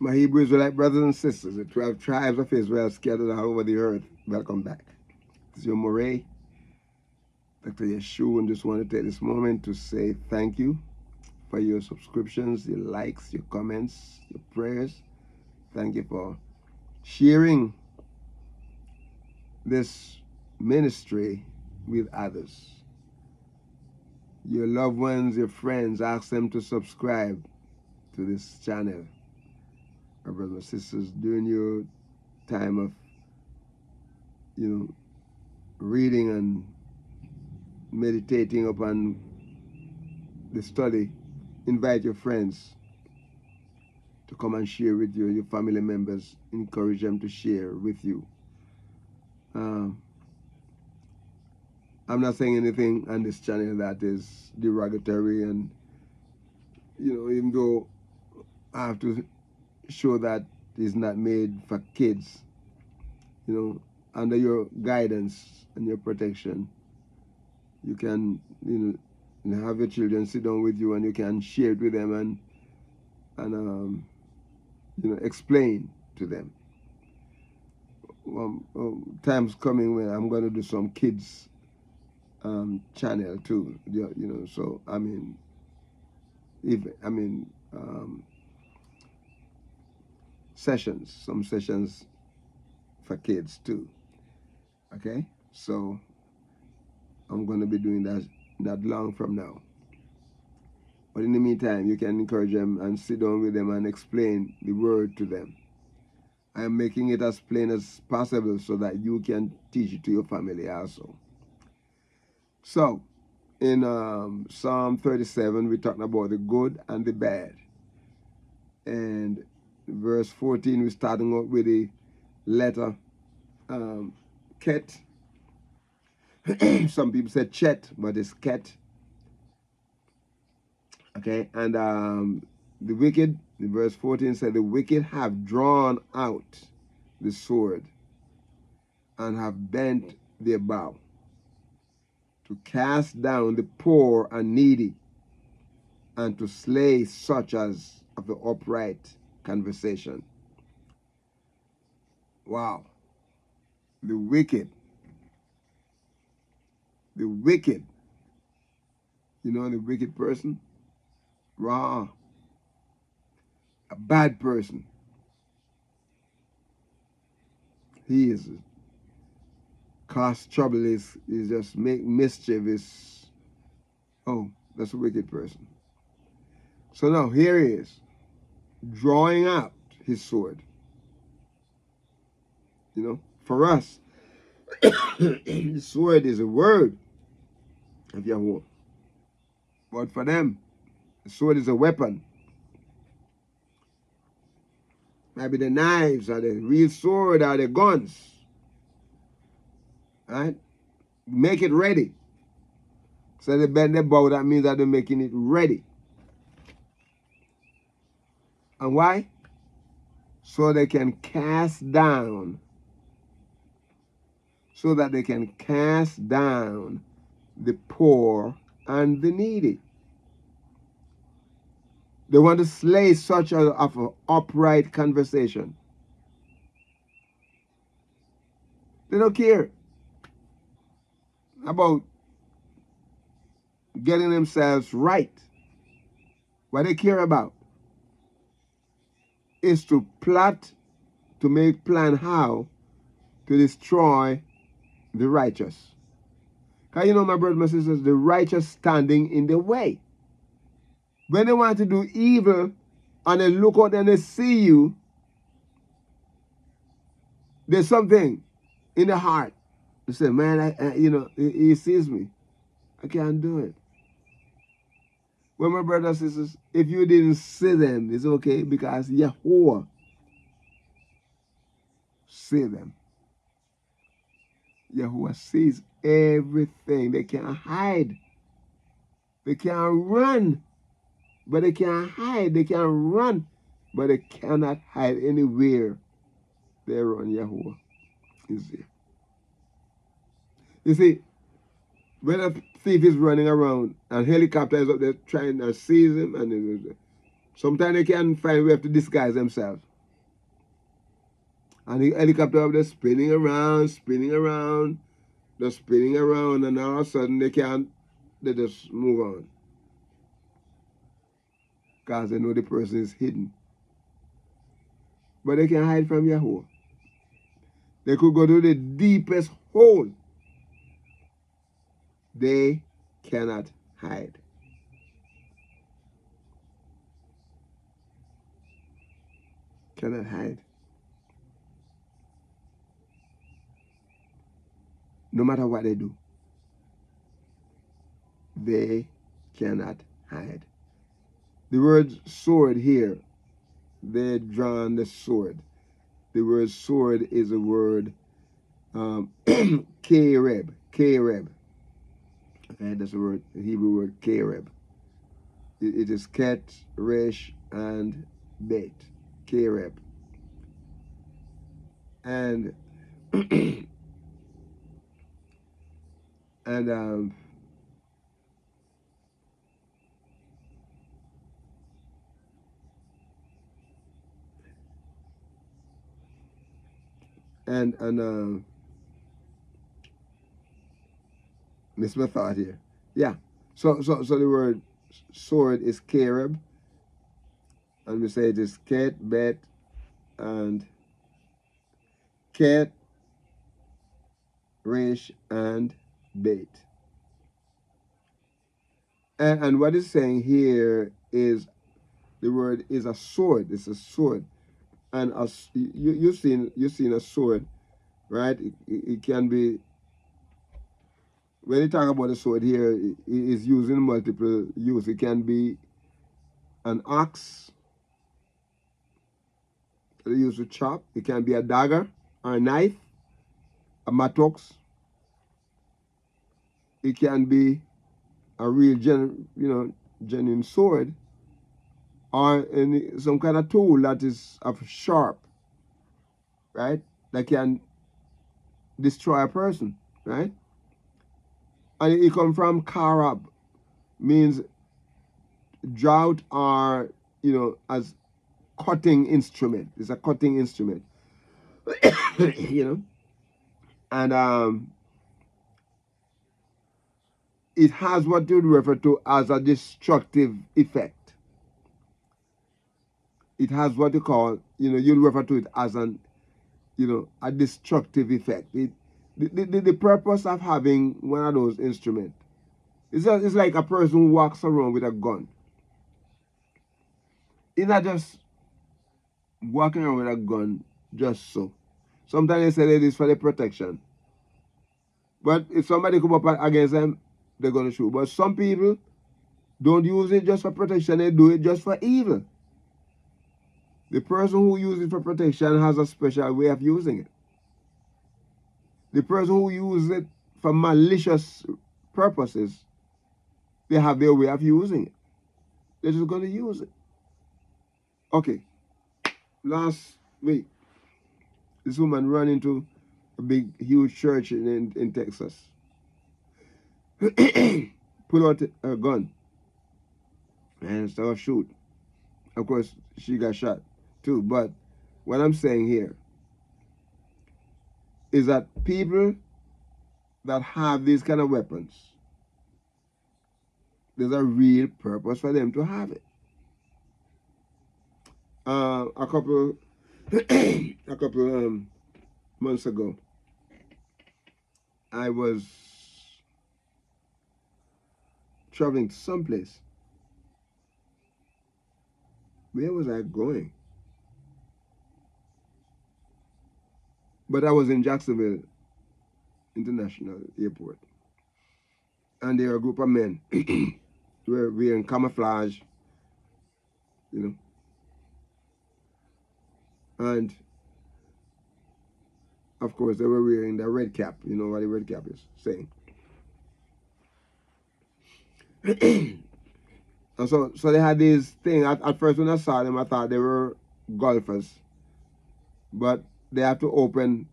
My Hebrew Israelite brothers and sisters, the 12 tribes of Israel scattered all over the earth, welcome back. It's your Moray, Dr. Yeshua, and just want to take this moment to say thank you for your subscriptions, your likes, your comments, your prayers. Thank you for sharing this ministry with others. Your loved ones, your friends, ask them to subscribe to this channel. My brothers and sisters, during your time of, reading and meditating upon the study, invite your friends to come and share with you, your family members. Encourage them to share with you. I'm not saying anything on this channel that is derogatory, and even though I have to show that it's not made for kids, under your guidance and your protection, you can have your children sit down with you, and you can share it with them and explain to them. Time's coming when I'm going to do some kids channel too, so some sessions for kids too. Okay, so I'm going to be doing that not long from now. But in the meantime, you can encourage them and sit down with them and explain the word to them. I am making it as plain as possible so that you can teach it to your family also. So, in Psalm 37, we're talking about the good and the bad. And verse 14, we're starting out with the letter Ket. Some people say Chet, but it's Ket. Okay, and the wicked, in verse 14 said, the wicked have drawn out the sword and have bent their bow to cast down the poor and needy and to slay such as of the upright conversation. Wow. The wicked. The wicked. You know the wicked person? Raw. A bad person. He is cause trouble, is just make mischief, that's a wicked person. So now here he is, drawing out his sword. For us, the sword is a word of Yahweh. But for them, the sword is a weapon. Maybe the knives or the real sword or the guns. Right? Make it ready. So they bend their bow, that means that they're making it ready. And why? So they can cast down. So that they can cast down the poor and the needy. They want to slay such of an upright conversation. They don't care about getting themselves right. What they care about is to plot, to make plan how to destroy the righteous. Because my brothers and sisters, the righteous standing in the way. When they want to do evil and they look out and they see you, there's something in the heart. They say, man, he sees me. I can't do it. Well, my brothers and sisters, if you didn't see them, it's okay, because Yahweh see them. Yahweh sees everything. They can't hide. They can't run, but they can't hide. They can run, but they cannot hide anywhere. They run. Yahweh is there. You see, when a thief is running around and helicopter is up there trying to seize him, and sometimes they can't find a way to disguise themselves. And the helicopter up there spinning around, just spinning around, and all of a sudden they just move on. Because they know the person is hidden. But they can hide from Yahweh. They could go to the deepest hole. They cannot hide. Cannot hide. No matter what they do, they cannot hide. The word sword here, they drawn the sword. The word sword is a word kereb. Kereb. Okay, that's the word, the Hebrew word kereb. It is ket, resh, and bet. Kereb. And and miss my thought here. Yeah. So the word sword is kereb, and we say it is ket, bet, and ket, resh, and bet. And what it's saying here is the word is a sword. It's a sword, and you've seen a sword, right? It can be, when you talk about a sword here, it is used in multiple use. It can be an axe that they use to chop. It can be a dagger or a knife, a mattox. It can be a real genuine sword, or some kind of tool that is of sharp, right? That can destroy a person, right? And it comes from karab, means drought, or as cutting instrument. It's a cutting instrument. And it has what you would refer to as a destructive effect. It has what you call, you'll refer to it as a destructive effect. The purpose of having one of those instruments, it's like a person who walks around with a gun. It's not just walking around with a gun just so. Sometimes they say it is for the protection. But if somebody come up against them, they're going to shoot. But some people don't use it just for protection. They do it just for evil. The person who uses it for protection has a special way of using it. The person who uses it for malicious purposes, they have their way of using it. They're just going to use it. Okay. Last week, this woman ran into a big, huge church in Texas. Pull out her gun and start shoot. Of course, she got shot too. But what I'm saying here is that people that have these kind of weapons, there's a real purpose for them to have it. A couple months ago, I was traveling to someplace. Where was I going? But I was in Jacksonville International Airport. And there were a group of men were wearing camouflage, and of course they were wearing the red cap. You know what the red cap is saying. And so they had this thing. At first when I saw them, I thought they were golfers. But they have to open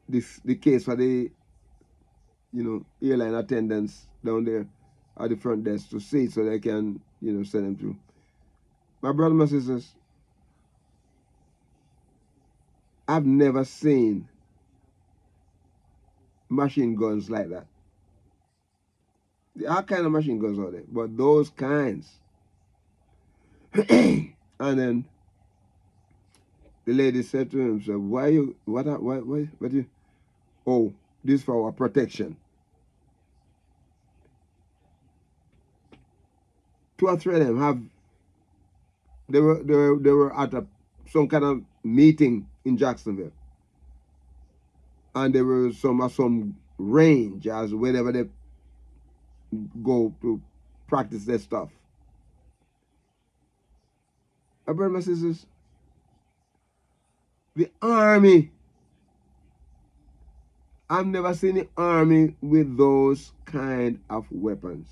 the case for the airline attendants down there at the front desk to see, so they can send them through. My brothers and sisters, I've never seen machine guns like that. All kind of machine guns are there, but those kinds. And then the lady said to him, "So why you what you? Oh, this for our protection." 2 or 3 of them have. They were at some kind of meeting in Jacksonville, and there was some range as whenever they go to practice their stuff. My brothers and sisters, the army. I've never seen the army with those kind of weapons.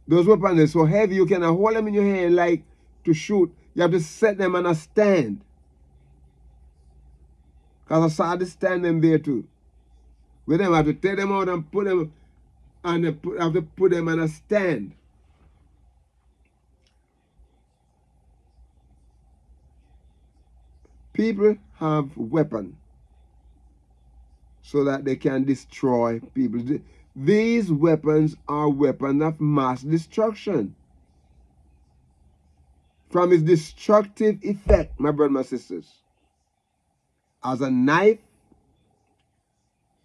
Those weapons are so heavy you cannot hold them in your hand like to shoot. You have to set them on a stand. Because I saw the stand them there too. With them, I have to take them out and put them, and I have to put them on a stand. People have weapons so that they can destroy people. These weapons are weapons of mass destruction. From its destructive effect, my brothers and my sisters, as a knife,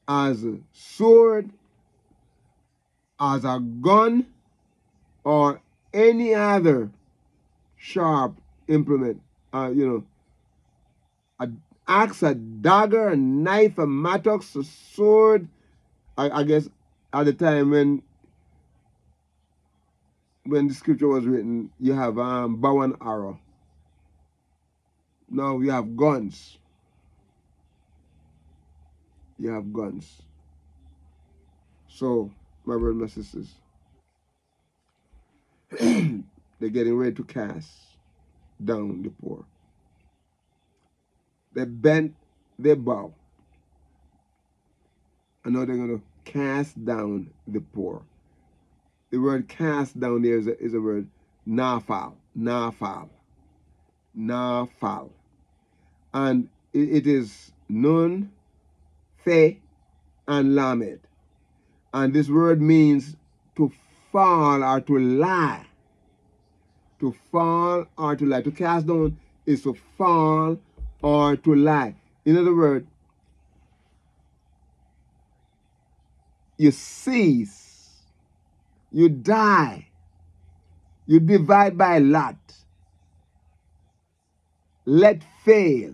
as a sword, as a gun, or any other sharp implement, an axe, a dagger, a knife, a mattock, a sword. I guess at the time when the scripture was written, you have bow and arrow. Now you have guns. You have guns. So, my brothers and my sisters, they're getting ready to cast down the poor. They bent their bow. And now they're going to cast down the poor. The word cast down there is a word nafal. Nafal. Nafal. And it is nun, fe, and lamed. And this word means to fall or to lie. To fall or to lie. To cast down is to fall or to lie. In other words, you cease, you die, you divide by lot, let fail.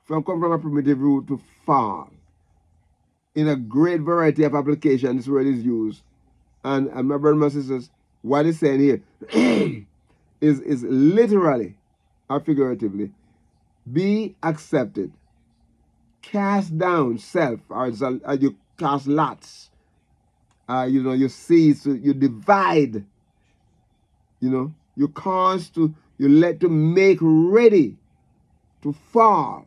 Come from a primitive root to fall. In a great variety of applications, this word is used. And my brothers and my sisters, what it's saying here is literally or figuratively, be accepted, cast down self, or you cast lots. You cease, you divide. You cause to, you let to make ready to fall.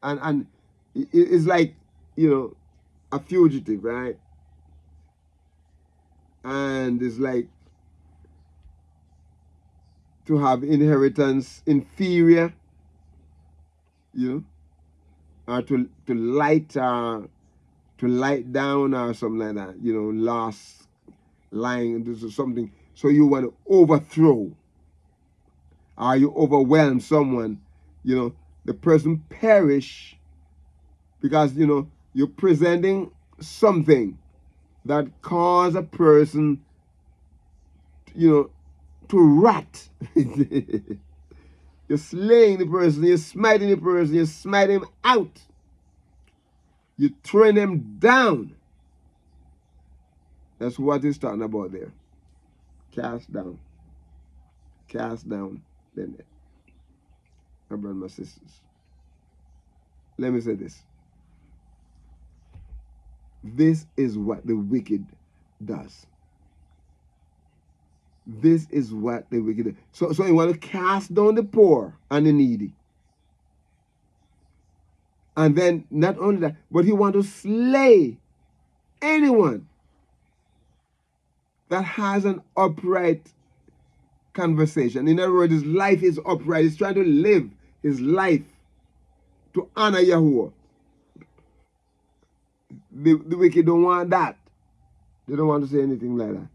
And it's like, a fugitive, right? And it's like to have inheritance inferior, or to light down or something like that, lost, lying, this is something. So you want to overthrow, or you overwhelm someone, the person perish because, you're presenting something that cause a person, to rot. You're slaying the person, you're smiting the person, you're smiting him out. You're throwing them down. That's what he's talking about there. Cast down. Cast down. Then, my brothers and my sisters, let me say this. This is what the wicked does. This is what the wicked do. So you want to cast down the poor and the needy. And then not only that, but you want to slay anyone that has an upright conversation. In other words, his life is upright. He's trying to live his life to honor Yahuwah. The wicked don't want that. They don't want to say anything like that.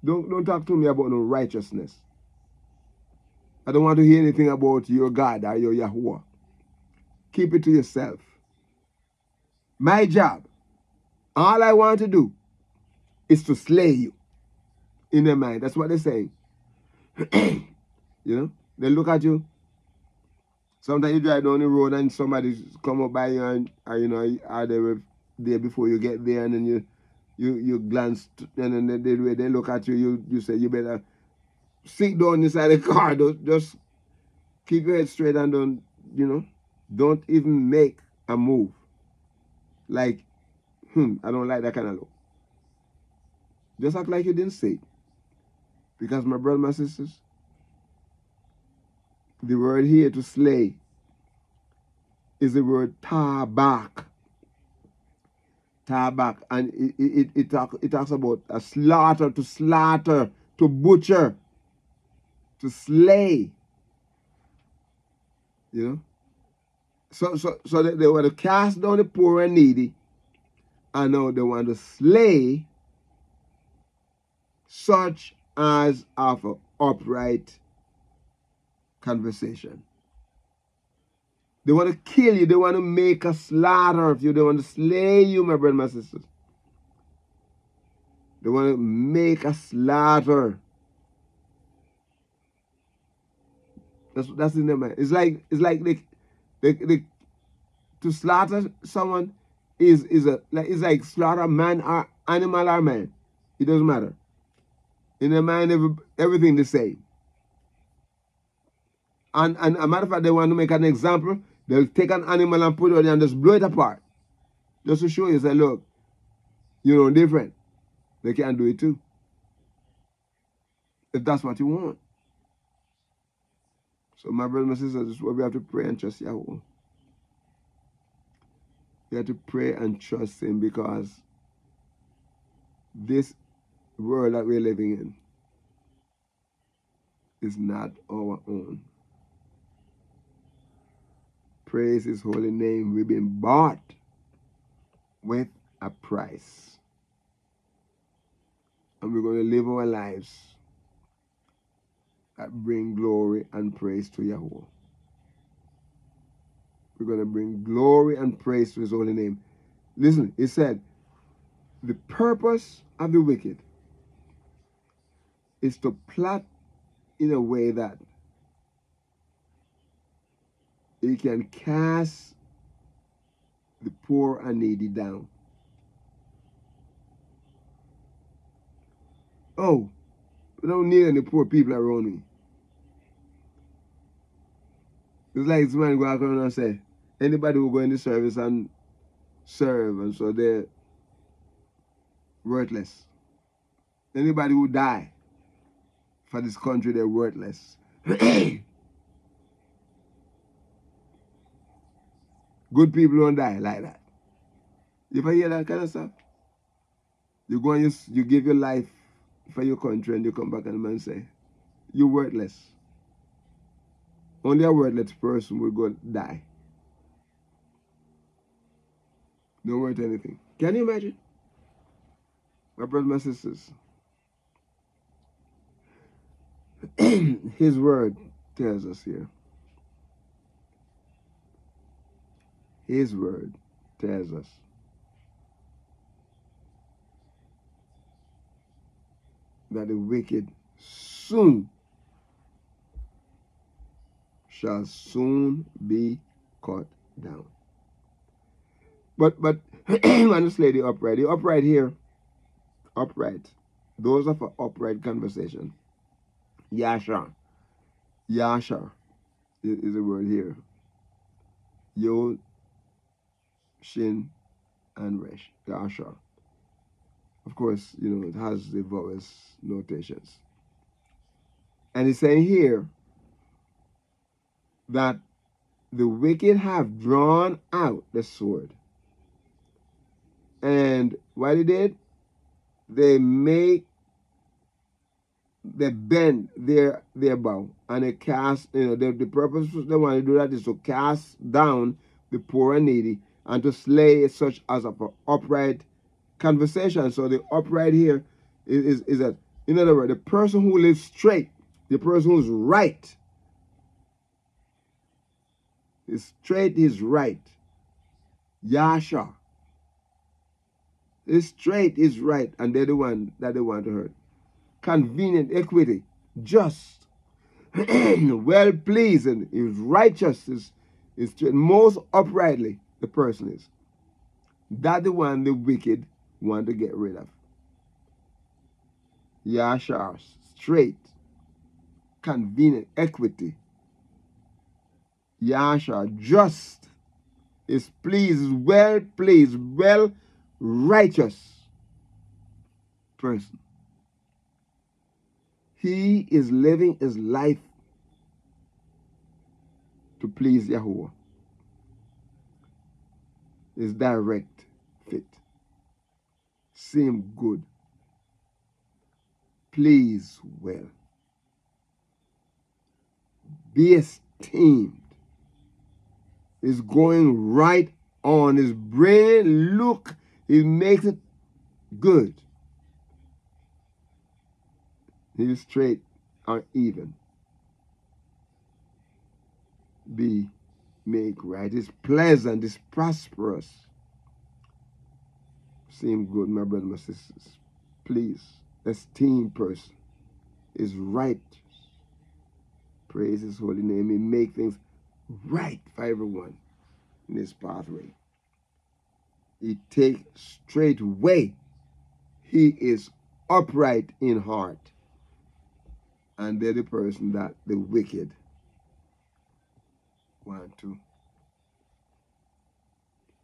Don't talk to me about no righteousness. I don't want to hear anything about your God or your Yahuwah. Keep it to yourself. My job, all I want to do is to slay you in their mind. That's what they're saying. You know, they look at you. Sometimes you drive down the road and somebody come up by you and you know, are they there before you get there, and then you glance and then they look at you. You say you better sit down inside the car. Just keep your head straight and don't even make a move. Like, I don't like that kind of look. Just act like you didn't see it. Because my brothers, my sisters, the word here to slay is the word tabak. Tabak. And it talks about a slaughter, to butcher, to slay. You know? So they want to cast down the poor and needy, and now they want to slay such as of an upright conversation. They want to kill you. They want to make a slaughter of you. They want to slay you, my brothers, my sisters. They want to make a slaughter. That's in their mind. It's like they to slaughter someone is like slaughter man or animal or man. It doesn't matter. In their mind, everything the same. And a matter of fact, they want to make an example. They'll take an animal and put it on and just blow it apart. Just to show you, say, look, different. They can do it too. If that's what you want. So my brothers and sisters, this is what we have to pray and trust Yahweh. We have to pray and trust Him, because this world that we're living in is not our own. Praise His holy name. We've been bought with a price. And we're going to live our lives that bring glory and praise to Yahweh. We're going to bring glory and praise to His holy name. Listen, it said, the purpose of the wicked is to plot in a way that he can cast the poor and needy down. Oh, we don't need any poor people around me. It's like this man go out and say, anybody who go in the service and serve, and so they're worthless. Anybody who die for this country, they're worthless. Good people don't die like that. You ever hear that kind of stuff? You go and you give your life for your country, and you come back and the man say, you're worthless. Only a worthless person will go die. Don't worth anything. Can you imagine? My brothers, my sisters. His word tells us here. His word tells us that the wicked shall soon be cut down. But honestly, the upright here, those of an upright conversation. Yasha is a word here. Yod, Shin, and Resh. Yasha. Of course, it has the vowels notations. And it's saying here that the wicked have drawn out the sword. And what they did, they make they bend their bow and they cast, the purpose they want to do that is to cast down the poor and needy and to slay such as of an upright conversation. So the upright here is that, in other words, the person who lives straight, the person who's right, is straight is right. Yasha. Is straight is right, and they're the one that they want to hurt. Convenient, equity, just, well pleased, and is righteous, is most uprightly the person is. That the one the wicked want to get rid of. Yashar, straight, convenient, equity. Yashar, just, is pleased, well righteous person. He is living his life to please Yahweh. His direct fit. Seem good. Please well. Be esteemed. Is going right on. His brain look, he makes it good. He is straight or even. Be make right. It's pleasant, it's prosperous. Seem good, my brothers, my sisters. Please, esteemed person is right. Praise his holy name. He make things right for everyone in his pathway. He take straight way. He is upright in heart. And they're the person that the wicked want to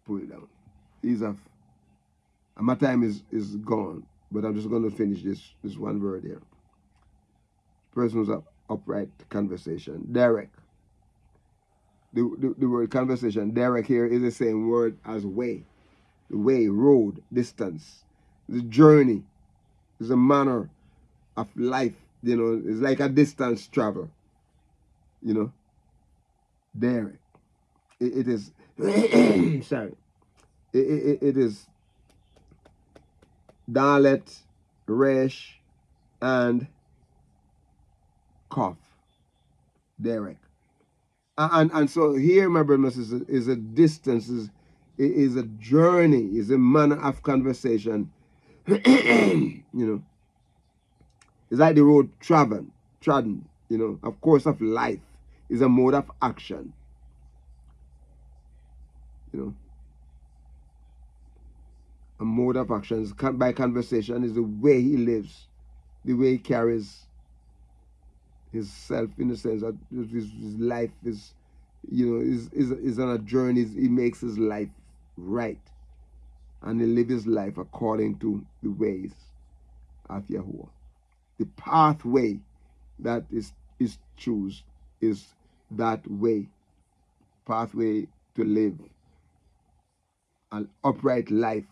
pull down. These are, and my time is gone, but I'm just going to finish this one word here. Person who's upright conversation. Direct. The word conversation, direct here is the same word as way. The way, road, distance. The journey is a manner of life. It's like a distance travel. Direct. It is, sorry. It is Dalet, Resh, and Kof. Derek. And so here, my brothers and sisters, is a distance, is a journey, is a manner of conversation. It's like the road trodden, of course, of life is a mode of action. A mode of action by conversation is the way he lives, the way he carries himself, in the sense that his life is, is on a journey. He makes his life right, and he lives his life according to the ways of Yahuwah. The pathway that is choose is that way, pathway to live an upright life.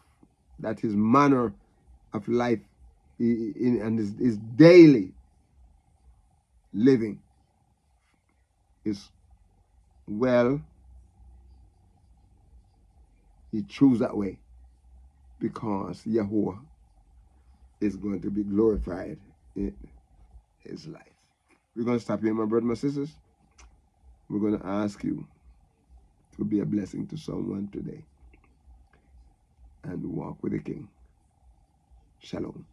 That his manner of life and his daily living is well. He choose that way because Yahuwah is going to be glorified in his life. We're going to stop here, my brothers, my sisters. We're going to ask you to be a blessing to someone today and walk with the King. Shalom.